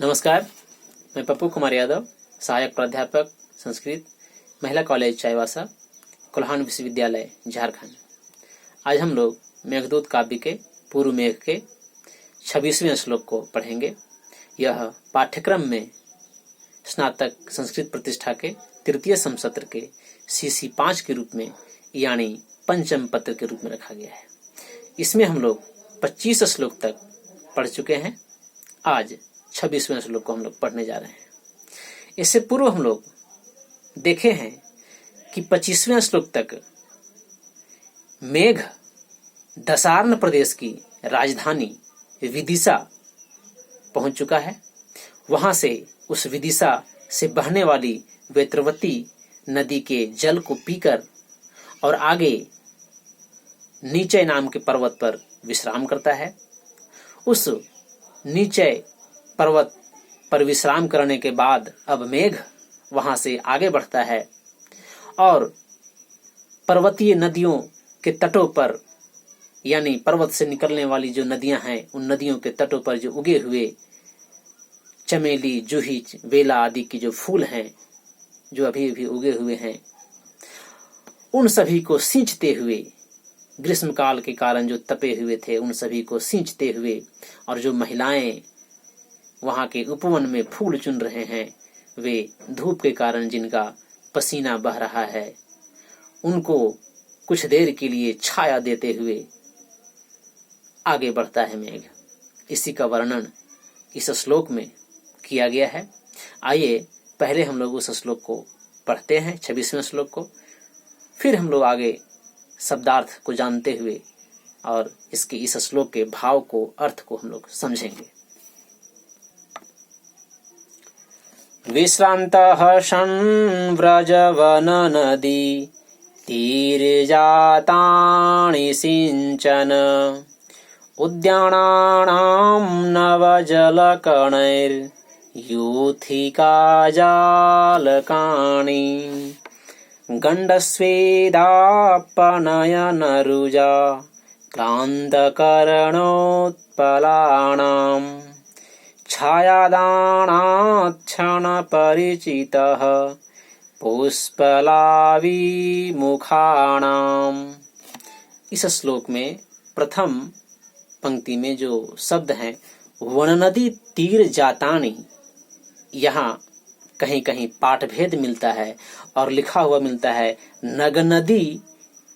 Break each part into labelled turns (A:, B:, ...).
A: नमस्कार, मैं पप्पू कुमार यादव, सहायक प्राध्यापक संस्कृत, महिला कॉलेज चाईबासा, कोल्हान विश्वविद्यालय, झारखंड। आज हम लोग मेघदूत काव्य के पूर्व मेघ के 26वें श्लोक को पढ़ेंगे। यह पाठ्यक्रम में स्नातक संस्कृत प्रतिष्ठा के तृतीय समसत्र के CC 5 के रूप में यानी पंचम पत्र के रूप में रखा गया है। इसमें हम लोग 25 श्लोक तक पढ़ चुके हैं। आज 26वें श्लोक को हम लोग पढ़ने जा रहे हैं। इससे पूर्व हम लोग देखे हैं कि 25वें श्लोक तक मेघ दशार्ण प्रदेश की राजधानी विदिशा पहुंच चुका है। वहां से उस विदिशा से बहने वाली वेत्रवती नदी के जल को पीकर और आगे नीचे नाम के पर्वत पर विश्राम करता है। उस नीचे पर्वत पर विश्राम करने के बाद अब मेघ वहां से आगे बढ़ता है और पर्वतीय नदियों के तटों पर यानी पर्वत से निकलने वाली जो नदियां हैं उन नदियों के तटों पर जो उगे हुए चमेली, जूही, बेला आदि के जो फूल हैं जो अभी अभी उगे हुए हैं उन सभी को सींचते हुए, ग्रीष्म काल के कारण जो तपे हुए थे उन सभी को सींचते हुए, और जो महिलाएं वहां के उपवन में फूल चुन रहे हैं वे धूप के कारण जिनका पसीना बह रहा है उनको कुछ देर के लिए छाया देते हुए आगे बढ़ता है मेघ। इसी का वर्णन इस श्लोक में किया गया है। आइए पहले हम लोग उस श्लोक को पढ़ते हैं, 26वें श्लोक को, फिर हम लोग आगे शब्दार्थ को जानते हुए और इसके इस श्लोक के भाव को, अर्थ को हम लोग समझेंगे। विश्रान्तः सन् व्रजवननदी तीरजातानि सिञ्चन् उद्यानानां नवजलकणैर्यूथिकाजालकानि गण्डस्वेदापनयनरुजा क्लान्तकर्णोत्पलानाम् छायादानाच्छनपरिचितः पुष्पलाविमुखाणाम्। इस श्लोक में प्रथम पंक्ति में जो शब्द हैं वननदी तीर जातानि, यहाँ कहीं कहीं पाठभेद मिलता है और लिखा हुआ मिलता है नगनदी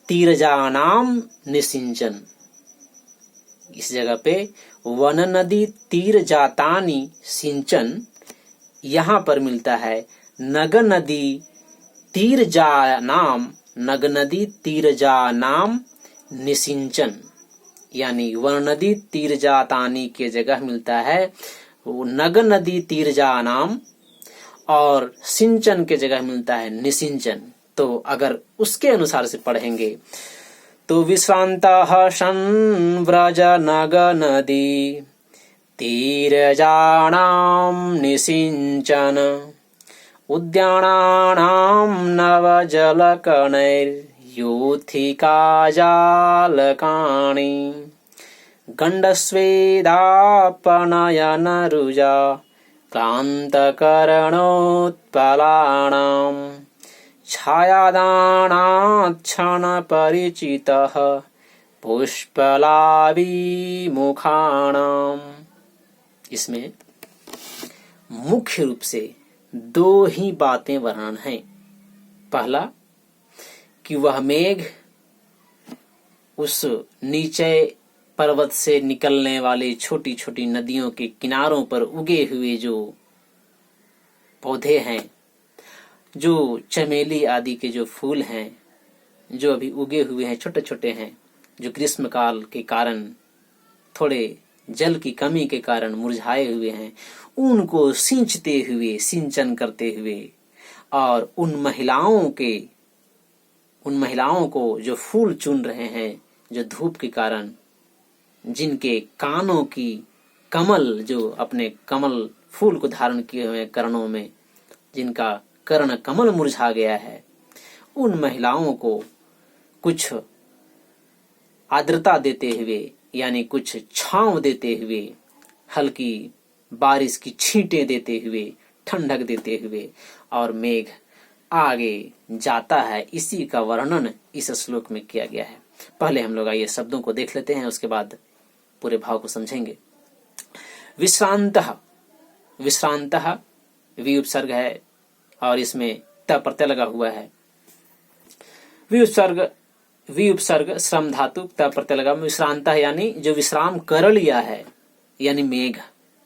A: तीरजानाम निसिंचन। इस जगह पे वन नदी तीर जातानी सिंचन, यहाँ पर मिलता है नग नदी तीर जा नाम, नग नदी तीर जा नाम निसिंचन, यानी वन नदी तीर जातानी के जगह मिलता है वो नग नदी तीर जा नाम, और सिंचन के जगह मिलता है निसिंचन। तो अगर उसके अनुसार से पढ़ेंगे तो विश्रान्तः सन् व्रजनगनदी तीरजानां निसिञ्चन् उद्यानानां नवजलकणैर्यूथिकाजालकानि गण्डस्वेदापनयनरुजा क्लान्तकर्णोत्पलानाम् छायादानाच्छनपरिचितः पुष्पलाविमुखाणाम्। इसमें मुख्य रूप से दो ही बातें वर्णन हैं। पहला कि वह मेघ उस नीचे पर्वत से निकलने वाली छोटी छोटी नदियों के किनारों पर उगे हुए जो पौधे हैं, जो चमेली आदि के जो फूल हैं जो अभी उगे हुए हैं, छोटे छोटे हैं, जो ग्रीष्म काल के कारण थोड़े जल की कमी के कारण मुरझाए हुए हैं, उनको सींचते हुए, सिंचन करते हुए, और उन महिलाओं को जो फूल चुन रहे हैं, जो धूप के कारण जिनके कानों की कमल, जो अपने कमल फूल को धारण किए हुए कर्णों में जिनका कर्ण कमल मुरझा गया है, उन महिलाओं को कुछ आर्द्रता देते हुए यानी कुछ छांव देते हुए, हल्की बारिश की छींटें देते हुए, ठंडक देते हुए, और मेघ आगे जाता है। इसी का वर्णन इस श्लोक में किया गया है। पहले हम लोग आइए शब्दों को देख लेते हैं, उसके बाद पूरे भाव को समझेंगे। विश्रांतः, विश्रांतः वि उपसर्ग है और इसमें त प्रत्यय लगा हुआ है। वि उपसर्ग श्रम धातु, त प्रत्यय लगा। विश्रांतः यानी जो विश्राम कर लिया है, यानी मेघ।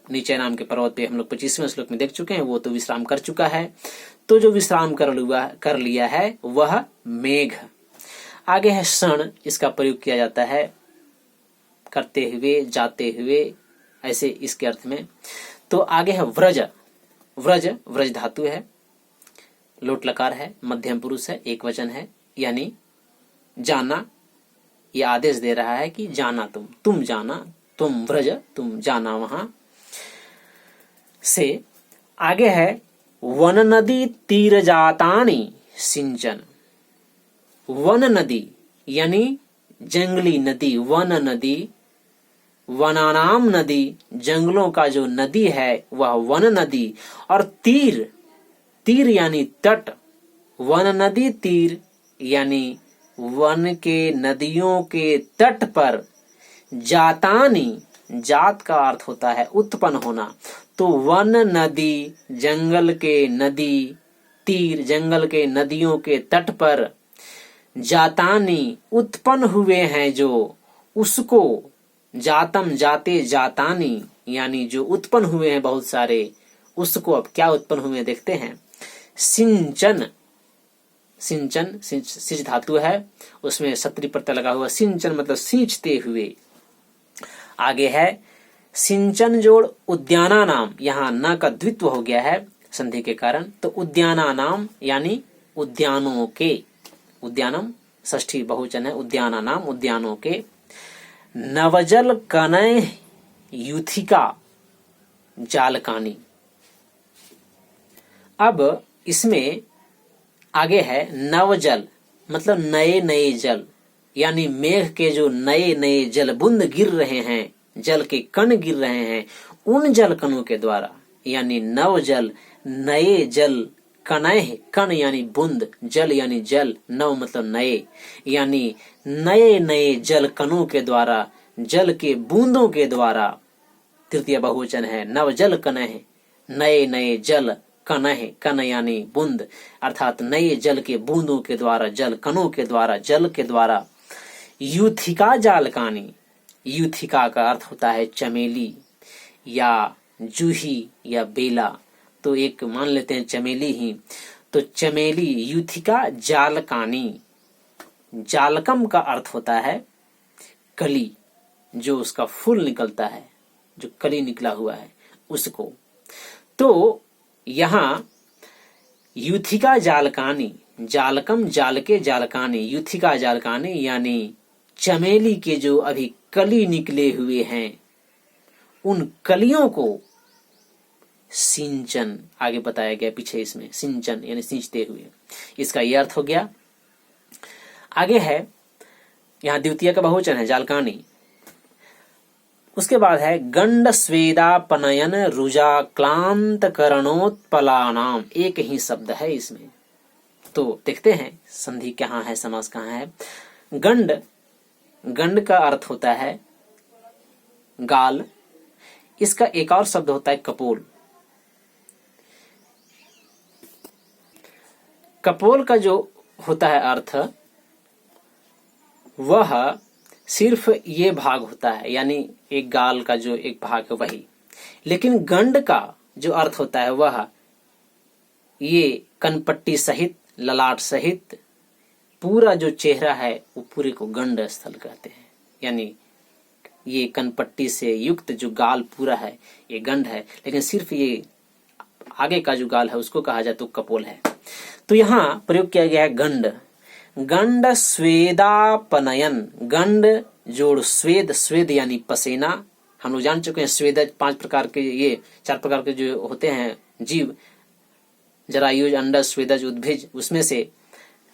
A: नीचे नाम के पर्वत पे हम लोग 25वें श्लोक में देख चुके हैं, वो तो विश्राम कर चुका है। तो जो विश्राम कर लिया है वह मेघ। आगे है क्षण, इसका प्रयोग किया जाता है करते हुए, जाते हुए, ऐसे इसके अर्थ में। तो आगे है व्रज। व्रज, व्रज धातु है, लोट लकार है, मध्यम पुरुष है, एक वचन है, यानी जाना। ये आदेश दे रहा है कि जाना तुम जाना, तुम व्रज, तुम जाना वहां से। आगे है वन नदी तीर जातानी सिंचन। वन नदी यानी जंगली नदी, वन नदी, वनानाम नदी, जंगलों का जो नदी है वह वन नदी। और तीर, तीर यानी तट, वन नदी तीर यानी वन के, नदियों के तट पर। जातानी, जात का अर्थ होता है उत्पन्न होना, तो वन नदी, जंगल के नदी, तीर जंगल के नदियों के तट पर। जातानी उत्पन्न हुए हैं जो, उसको। जातम जाते जातानी यानी जो उत्पन्न हुए हैं बहुत सारे, उसको। अब क्या उत्पन्न हुए देखते हैं। सिंचन, सिंचन सिंच धातु है, उसमें सत्री प्रत्यय लगा हुआ। सिंचन मतलब सींचते हुए। आगे है सिंचन जोड़ उद्याना नाम, यहाँ न का द्वित्व हो गया है संधि के कारण, तो उद्याना नाम यानी उद्यानों के। उद्यानम षष्ठी बहुवचन है, उद्याना नाम उद्यानों के। नवजल कनय यूथिका जालकानी। अब इसमें आगे है नवजल, मतलब नए नए जल, यानी मेघ के जो नए नए जल बूंद गिर रहे हैं, जल के कण गिर रहे हैं, उन जल कणों के द्वारा, यानी नवजल, नए जल। कणय, कण यानी बूंद, जल यानी जल, नव मतलब नए, यानी नए नए जल कणों के द्वारा, जल के बूंदों के द्वारा। तृतीय बहुवचन है, नवजल कणय, नए नए जल कणय, कण यानी बूंद, अर्थात नए जल के बूंदों के द्वारा, जल कणों के द्वारा, जल के द्वारा। यूथिका जालकानी, यूथिका का अर्थ होता है चमेली या जूही या बेला, तो एक मान लेते हैं चमेली ही। तो चमेली, यूथिका जालकानी। जालकम का अर्थ होता है कली, जो उसका फूल निकलता है, जो कली निकला हुआ है उसको। तो यहाँ यूथिका जालकानी, जालकम जाल के जालकानी, यूथिका जालकानी यानी चमेली के जो अभी कली निकले हुए हैं, उन कलियों को सिंचन, आगे बताया गया पीछे इसमें, सिंचन यानी सींचते हुए, इसका यह अर्थ हो गया। आगे है, यहाँ द्वितीय का बहुवचन है जालकानी। उसके बाद है गंड स्वेदा पनयन रुजा क्लांत करणोत्पलानाम, एक ही शब्द है इसमें। तो देखते हैं संधि कहाँ है, समास कहाँ है। गंड, गंड का अर्थ होता है गाल, इसका एक और शब्द होता है कपोल। कपोल का जो होता है अर्थ, वह सिर्फ ये भाग होता है, यानी एक गाल का जो एक भाग है वही। लेकिन गंड का जो अर्थ होता है वह ये कनपट्टी सहित, ललाट सहित पूरा जो चेहरा है वो पूरे को गंड स्थल कहते हैं। यानी ये कनपट्टी से युक्त जो गाल पूरा है ये गंड है, लेकिन सिर्फ ये आगे का जो गाल है उसको कहा जाए तो कपोल है। तो यहाँ प्रयोग किया गया है गंड। गंड स्वेदापनयन, गंड जोड़ स्वेद, स्वेद यानी पसीना। हम लोग जान चुके हैं स्वेद 5 प्रकार के, ये 4 प्रकार के जो होते हैं जीव, जरायुज, अंडज, स्वेदज, उद्भिज, उसमें से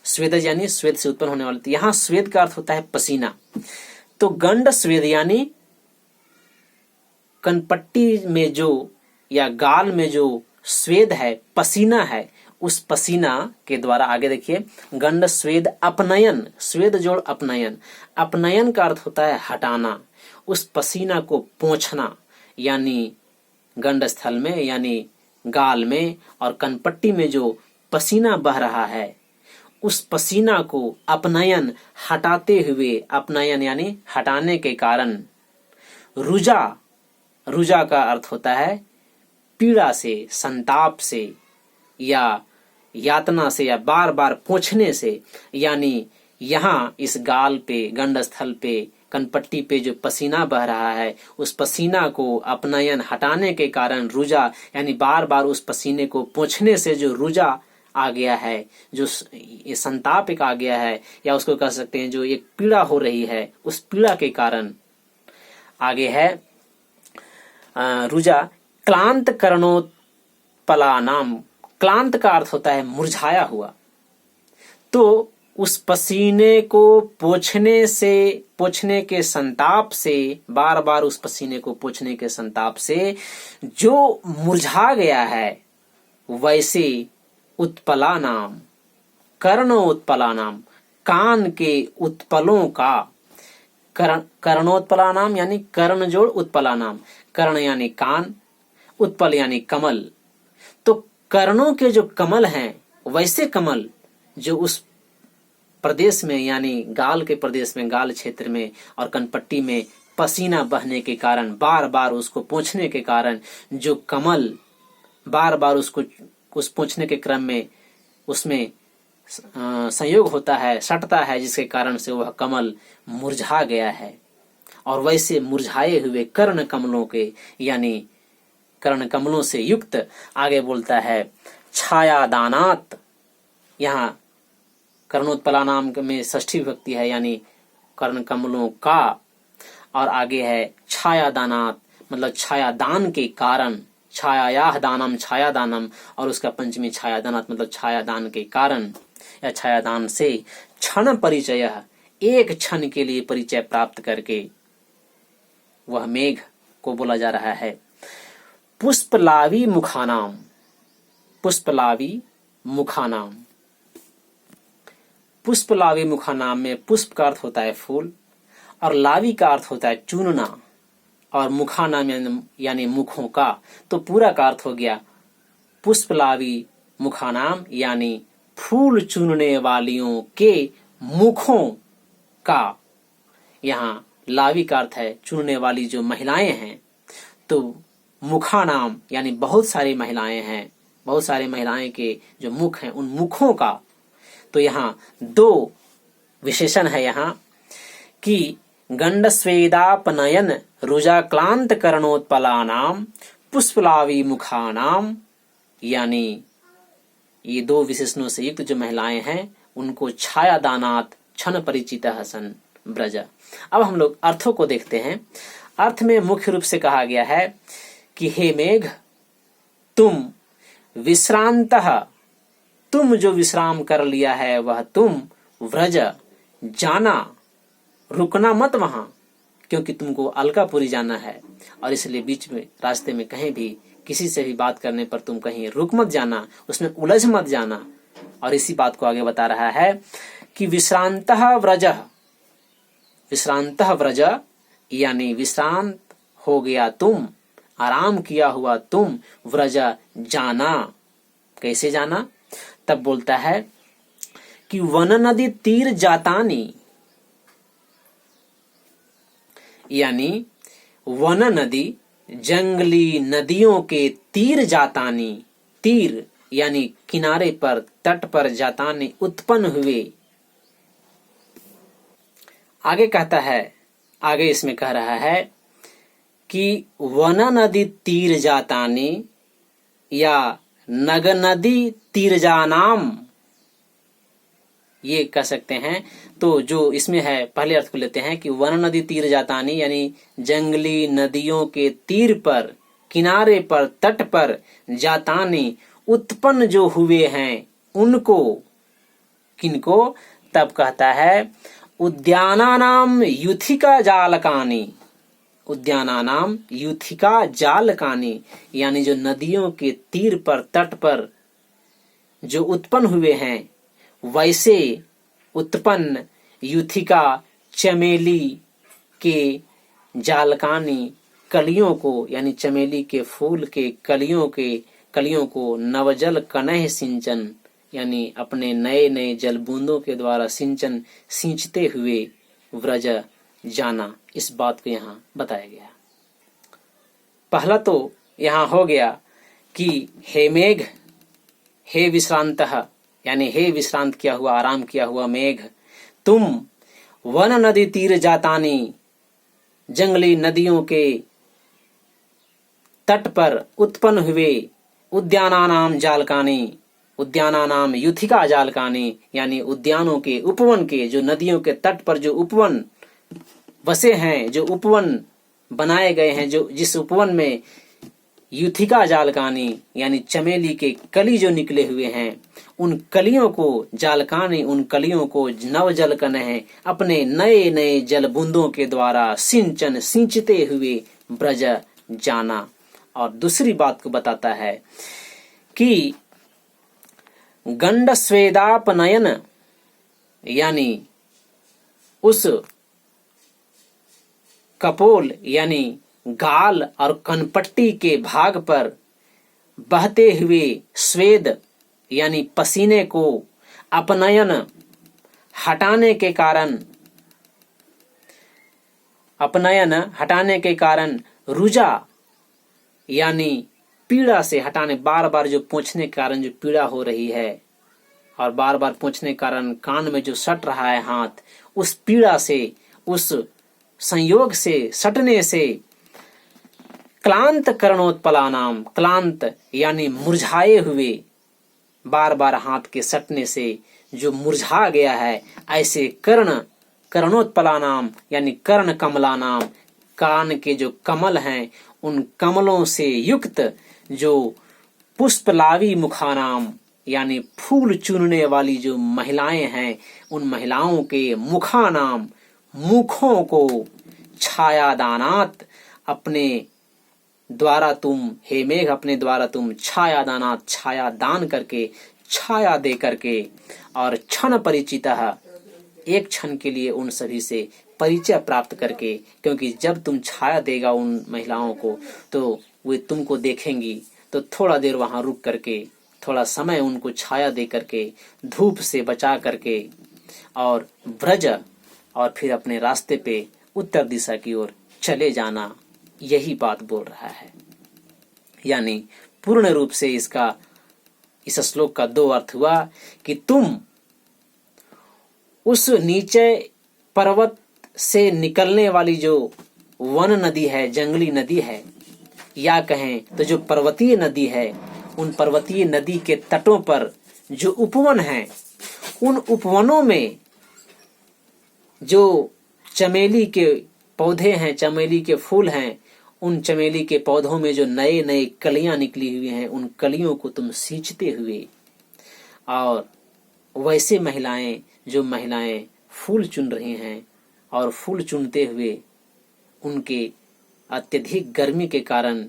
A: स्वेदज यानी स्वेद से उत्पन्न होने वाले। तो यहाँ स्वेद का अर्थ होता है पसीना। तो गंड स्वेद यानी कनपट्टी में जो या गाल में जो स्वेद है, पसीना है, उस पसीना के द्वारा, आगे देखिए, गंड स्वेद अपनयन, स्वेद जोड़ अपनयन, अपनयन का अर्थ होता है हटाना, उस पसीना को पोंछना, यानी गंड स्थल में यानी गाल में और कनपट्टी में जो पसीना बह रहा है, उस पसीना को अपनयन हटाते हुए, अपनयन यानी हटाने के कारण, रुजा, रुजा का अर्थ होता है पीड़ा से, संताप से या यातना से या बार बार पोंछने से, यानी यहाँ इस गाल पे, गंड स्थल पे, कनपट्टी पे जो पसीना बह रहा है, उस पसीना को अपनयन हटाने के कारण रुजा, यानी बार बार उस पसीने को पोंछने से जो रुजा आ गया है, जो ये संताप एक आ गया है, या उसको कह सकते हैं जो एक पीड़ा हो रही है, उस पीड़ा के कारण। आगे है रुजा क्लांत करणोत्पलानाम, क्लांत का अर्थ होता है मुरझाया हुआ, तो उस पसीने को पोंछने से, पोंछने के संताप से, बार बार उस पसीने को पोंछने के संताप से जो मुरझा गया है, वैसे उत्पला नाम, कर्णोत्पला नाम, कान के उत्पलों का, कर्णोत्पला नाम यानी कर्ण जोड़ उत्पला नाम, कर्ण यानी कान, उत्पल यानी कमल, तो कर्णों के जो कमल हैं, वैसे कमल जो उस प्रदेश में यानी गाल के प्रदेश में, गाल क्षेत्र में और कनपट्टी में पसीना बहने के कारण, बार बार उसको पोंछने के कारण जो कमल बार बार उसको, उस पोंछने के क्रम में उसमें संयोग होता है, सटता है, जिसके कारण से वह कमल मुरझा गया है, और वैसे मुरझाए हुए कर्ण कमलों के, यानी कर्ण कमलों से युक्त, आगे बोलता है छाया दानात, यहाँ कर्णोत्पला नाम में षष्ठी विभक्ति है, यानी कर्ण कमलों का, और आगे है छाया दानात, मतलब छाया दान के कारण, छायायाह दानम, छाया दानम, और उसका पंचमी छाया दानात मतलब छाया दान के कारण या छाया दान से, क्षण परिचय, एक क्षण के लिए परिचय प्राप्त करके वह मेघ को बोला जा रहा है। पुष्पलावी मुखानाम, पुष्पलावी मुखानाम, पुष्पलावी मुखानाम में पुष्प का अर्थ होता है फूल, और लावी का अर्थ होता है चुनना, और मुखानाम यानी मुखों का, तो पूरा का अर्थ हो गया पुष्पलावी मुखानाम, यानी फूल चुनने वालियों के मुखों का। यहाँ लावी का अर्थ है चुनने वाली जो महिलाएं हैं, तो मुखानाम यानी बहुत सारी महिलाएं हैं, बहुत सारी महिलाएं के जो मुख हैं, उन मुखों का। तो यहाँ दो विशेषण है यहाँ कि गंड स्वेदापनयन रुजा क्लांत करणोत्पलानाम पुष्पलावी मुखानाम, यानी ये दो विशेषणों से युक्त जो महिलाएं हैं, उनको छाया दानात क्षण परिचित हसन ब्रज। अब हम लोग अर्थों को देखते हैं। अर्थ में मुख्य रूप से कहा गया है कि हे मेघ, तुम विश्रांतः, तुम जो विश्राम कर लिया है वह तुम, व्रज जाना, रुकना मत वहां, क्योंकि तुमको अलकापुरी जाना है, और इसलिए बीच में रास्ते में कहीं भी किसी से भी बात करने पर तुम कहीं रुक मत जाना, उसमें उलझ मत जाना। और इसी बात को आगे बता रहा है कि विश्रांतः व्रज, विश्रांतः व्रज यानी विश्रांत हो गया तुम, आराम किया हुआ तुम, व्रज जाना। कैसे जाना? तब बोलता है कि वन नदी तीर जातानी, यानी वन नदी जंगली नदियों के तीर जातानी, तीर यानी किनारे पर, तट पर, जातानी उत्पन्न हुए। आगे कहता है, आगे इसमें कह रहा है कि वन नदी तीर जातानी या नग नदी तीरजानाम, ये कह सकते हैं। तो जो इसमें है, पहले अर्थ को लेते हैं कि वन नदी तीर जातानी यानी जंगली नदियों के तीर पर, किनारे पर, तट पर, जातानी उत्पन्न जो हुए हैं उनको, किनको? तब कहता है उद्यानानाम युथिका जालकानी, उद्यानानाम यूथिका जालकानि, यानी जो नदियों के तीर पर तट पर जो उत्पन्न हुए हैं, वैसे उत्पन्न यूथिका चमेली के जालकानी कलियों को, यानी चमेली के फूल के कलियों को नवजल कनह सिंचन, यानी अपने नए नए जल बूंदों के द्वारा सींचते हुए व्रज जाना। इस बात को यहाँ बताया गया। पहला तो यहाँ हो गया कि हे मेघ, हे विश्रांतः, यानी हे विश्रांत किया हुआ, आराम किया हुआ मेघ, तुम वन नदी तीर जातानी, जंगली नदियों के तट पर उत्पन्न हुए, उद्यानानाम जालकानी, उद्यानानाम यूथिका जालकानी, यानी उद्यानों के उपवन के, जो नदियों के तट पर जो उपवन बसे हैं, जो उपवन बनाए गए हैं, जो जिस उपवन में यूथिका जालकानी यानी चमेली के कली जो निकले हुए हैं, उन कलियों को जालकानी, उन कलियों को नव जल कनह, अपने नए नए जल बूंदों के द्वारा सींचते हुए ब्रज जाना। और दूसरी बात को बताता है कि गंड स्वेदापनयन, यानी उस कपोल यानी गाल और कनपट्टी के भाग पर बहते हुए स्वेद यानी पसीने को अपनयन हटाने के कारण रुजा यानी पीड़ा से हटाने, बार बार जो पोंछने के कारण जो पीड़ा हो रही है और बार बार पोंछने के कारण कान में जो सट रहा है हाथ, उस पीड़ा से, उस संयोग से, सटने से क्लांत करणोत्पलानाम, क्लांत यानी मुरझाए हुए, बार बार हाथ के सटने से जो मुरझा गया है, ऐसे करणोत्पलानाम यानी कर्ण कमलानाम, कान के जो कमल हैं उन कमलों से युक्त जो पुष्पलावी मुखानाम यानी फूल चुनने वाली जो महिलाएं हैं, उन महिलाओं के मुखानाम, मुखों को छायादानात, अपने द्वारा तुम, हे मेघ, अपने द्वारा तुम छायादानात, छाया दान करके, छाया दे करके, और क्षण परिचितः, एक क्षण के लिए उन सभी से परिचय प्राप्त करके, क्योंकि जब तुम छाया देगा उन महिलाओं को तो वे तुमको देखेंगी, तो थोड़ा देर वहां रुक करके, थोड़ा समय उनको छाया दे करके, धूप से बचा करके, और ब्रज, और फिर अपने रास्ते पे उत्तर दिशा की ओर चले जाना, यही बात बोल रहा है। यानी पूर्ण रूप से इस श्लोक का दो अर्थ हुआ कि तुम उस नीचे पर्वत से निकलने वाली जो वन नदी है, जंगली नदी है, या कहें तो जो पर्वतीय नदी है, उन पर्वतीय नदी के तटों पर जो उपवन हैं, उन उपवनों में जो चमेली के पौधे हैं, चमेली के फूल हैं, उन चमेली के पौधों में जो नए नए कलियां निकली हुई हैं, उन कलियों को तुम सींचते हुए, और वैसे महिलाएं, जो महिलाएं फूल चुन रही हैं, और फूल चुनते हुए उनके अत्यधिक गर्मी के कारण,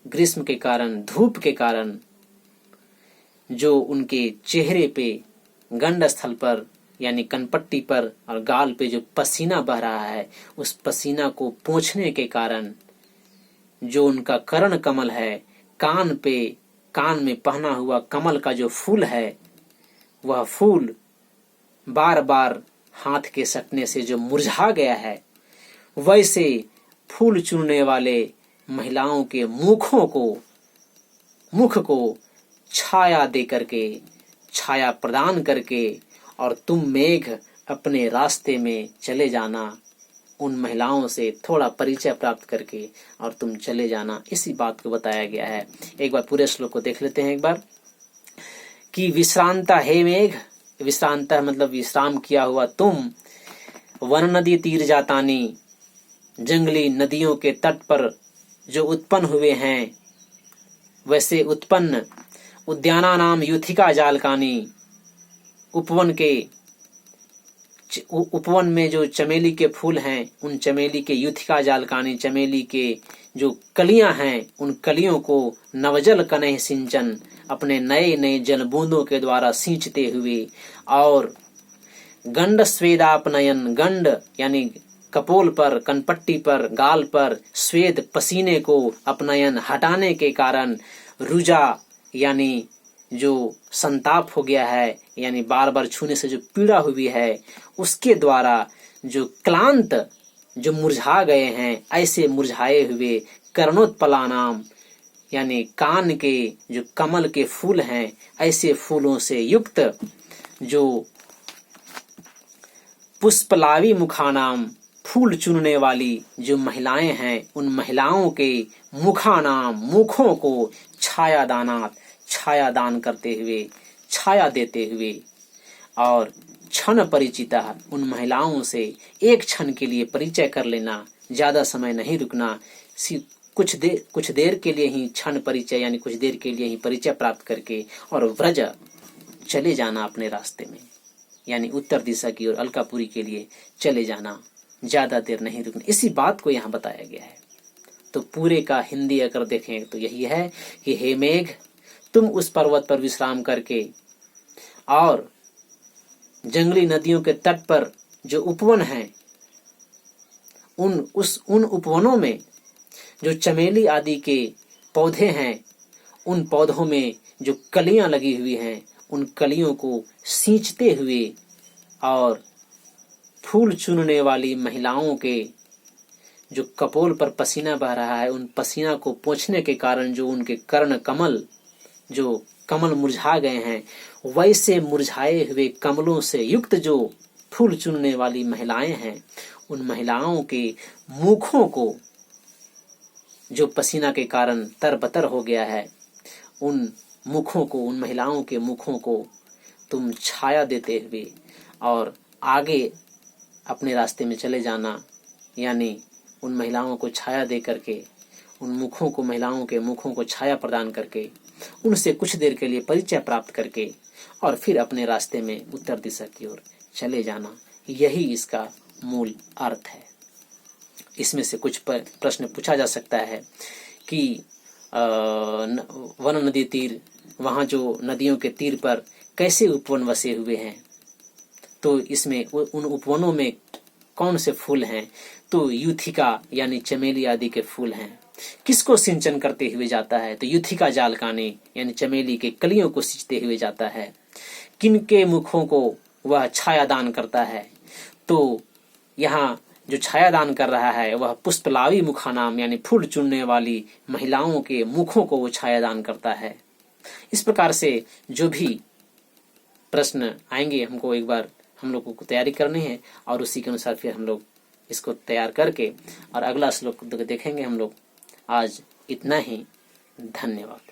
A: ग्रीष्म के कारण, धूप के कारण, जो उनके चेहरे पे गंड स्थल पर यानी कनपट्टी पर और गाल पे जो पसीना बह रहा है, उस पसीना को पोंछने के कारण जो उनका कर्ण कमल है, कान में पहना हुआ कमल का जो फूल है, वह फूल बार बार हाथ के सटने से जो मुरझा गया है, वैसे फूल चुनने वाले महिलाओं के मुख को छाया दे करके, छाया प्रदान करके, और तुम मेघ अपने रास्ते में चले जाना, उन महिलाओं से थोड़ा परिचय प्राप्त करके और तुम चले जाना। इसी बात को बताया गया है। एक बार पूरे श्लोक को देख लेते हैं एक बार कि विश्रांता हे मेघ, विश्रांता मतलब विश्राम किया हुआ तुम, वन नदी तीर जातानी, जंगली नदियों के तट पर जो उत्पन्न हुए हैं, वैसे उत्पन्न उद्याना नाम यूथिका जालकानी, उपवन के उपवन में जो चमेली के फूल हैं, उन चमेली के युथिका जालकानी, चमेली के जो कलियां हैं, उन कलियों को नवजल कनह सिंचन, अपने नए नए जल बूंदों के द्वारा सींचते हुए, और गंड स्वेदापनयन, गंड यानी कपोल पर, कनपट्टी पर, गाल पर, स्वेद पसीने को अपनयन हटाने के कारण रुजा यानी जो संताप हो गया है, यानी बार बार छूने से जो पीड़ा हुई है, उसके द्वारा जो क्लांत, जो मुरझा गए हैं, ऐसे मुरझाए हुए कर्णोत्पलानाम यानी कान के जो कमल के फूल हैं, ऐसे फूलों से युक्त जो पुष्पलावी मुखानाम, फूल चुनने वाली जो महिलाएं हैं, उन महिलाओं के मुखानाम, मुखों को छाया दानात, छाया दान करते हुए, छाया देते हुए, और क्षण परिचिता, उन महिलाओं से एक क्षण के लिए परिचय कर लेना, ज्यादा समय नहीं रुकना, कुछ देर के लिए ही क्षण परिचय यानी कुछ देर के लिए ही परिचय प्राप्त करके और व्रज चले जाना अपने रास्ते में, यानी उत्तर दिशा की ओर अलकापुरी के लिए चले जाना, ज्यादा देर नहीं रुकना। इसी बात को यहाँ बताया गया है। तो पूरे का हिंदी अगर देखें तो यही है कि हे मेघ, तुम उस पर्वत पर विश्राम करके और जंगली नदियों के तट पर जो उपवन हैं, उन उपवनों में जो चमेली आदि के पौधे हैं, उन पौधों में जो कलियां लगी हुई हैं, उन कलियों को सींचते हुए और फूल चुनने वाली महिलाओं के जो कपोल पर पसीना बह रहा है, उन पसीना को पोंछने के कारण जो उनके कर्ण कमल, जो कमल मुरझा गए हैं, वैसे मुरझाए हुए कमलों से युक्त जो फूल चुनने वाली महिलाएं हैं, उन महिलाओं के मुखों को जो पसीना के कारण तरबतर हो गया है, उन मुखों को, उन महिलाओं के मुखों को तुम छाया देते हुए और आगे अपने रास्ते में चले जाना, यानी उन महिलाओं को छाया दे करके, उन मुखों को, महिलाओं के मुखों को छाया प्रदान करके, उनसे कुछ देर के लिए परिचय प्राप्त करके और फिर अपने रास्ते में उत्तर दिशा की ओर चले जाना, यही इसका मूल अर्थ है। इसमें से कुछ प्रश्न पूछा जा सकता है कि वन नदी तीर, वहाँ जो नदियों के तीर पर कैसे उपवन बसे हुए हैं, तो इसमें उन उपवनों में कौन से फूल हैं, तो युथिका यानी चमेली आदि के फूल हैं। किसको सिंचन करते हुए जाता है, तो युथिका जालकानी यानी चमेली के कलियों को सींचते हुए जाता है। किनके मुखों को वह छाया दान करता है, तो यहाँ जो छाया दान कर रहा है वह पुष्पलावी मुखानाम यानी फूल चुनने वाली महिलाओं के मुखों को वो छाया दान करता है। इस प्रकार से जो भी प्रश्न आएंगे, हमको एक बार हम लोगों को तैयारी करनी है और उसी के अनुसार फिर हम लोग इसको तैयार करके और अगला श्लोक देखेंगे हम लोग। आज इतना ही, धन्यवाद।